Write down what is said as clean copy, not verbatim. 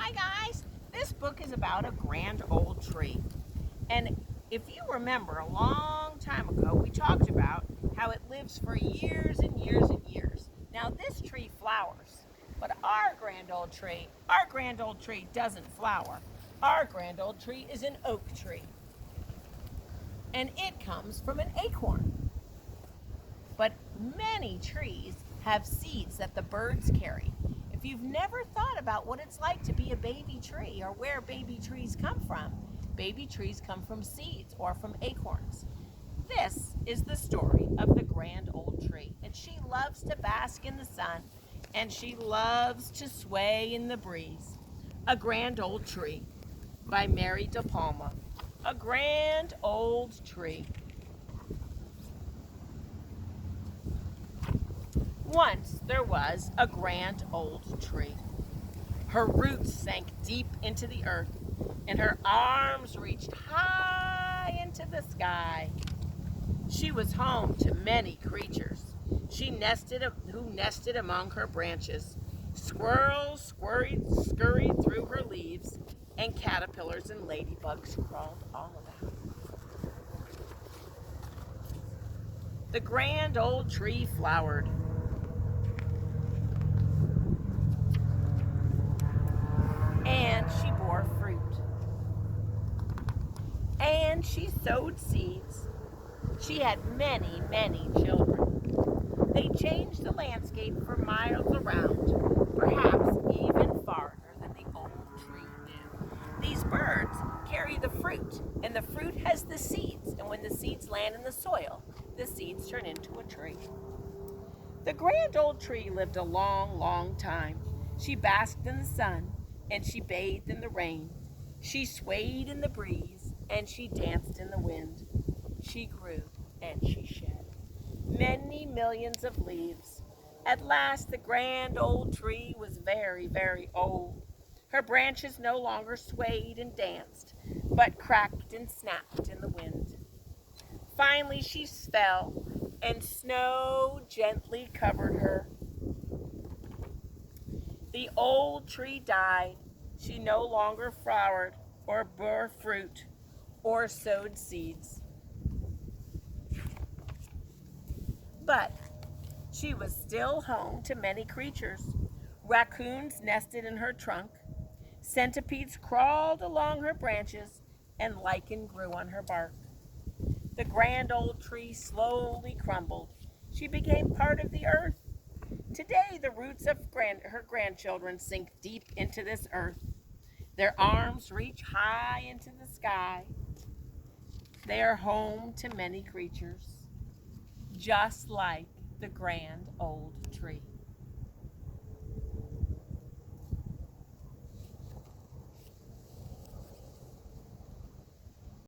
Hi guys, this book is about a grand old tree. And if you remember, a long time ago, we talked about how it lives for years and years and years. Now this tree flowers, but our grand old tree doesn't flower. Our grand old tree is an oak tree. And it comes from an acorn. But many trees have seeds that the birds carry. If you've never thought about what it's like to be a baby tree or where baby trees come from, baby trees come from seeds or from acorns. This is the story of the grand old tree, and she loves to bask in the sun and she loves to sway in the breeze. A Grand Old Tree by Mary De Palma. A grand old tree. Once there was a grand old tree. Her roots sank deep into the earth, and her arms reached high into the sky. She was home to many creatures. Who nested among her branches. Squirrels scurried through her leaves, and caterpillars and ladybugs crawled all about. The grand old tree flowered. And she bore fruit. And she sowed seeds. She had many, many children. They changed the landscape for miles around, perhaps even farther than the old tree knew. These birds carry the fruit, and the fruit has the seeds, and when the seeds land in the soil, the seeds turn into a tree. The grand old tree lived a long, long time. She basked in the sun, and she bathed in the rain. She swayed in the breeze, and she danced in the wind. She grew, and she shed many millions of leaves. At last, the grand old tree was very, very old. Her branches no longer swayed and danced, but cracked and snapped in the wind. Finally, she fell, and snow gently covered her. The old tree died. She no longer flowered or bore fruit or sowed seeds. But she was still home to many creatures. Raccoons nested in her trunk, centipedes crawled along her branches, and lichen grew on her bark. The grand old tree slowly crumbled. She became part of the earth. Today, the roots of her grandchildren sink deep into this earth. Their arms reach high into the sky. They are home to many creatures, just like the grand old tree.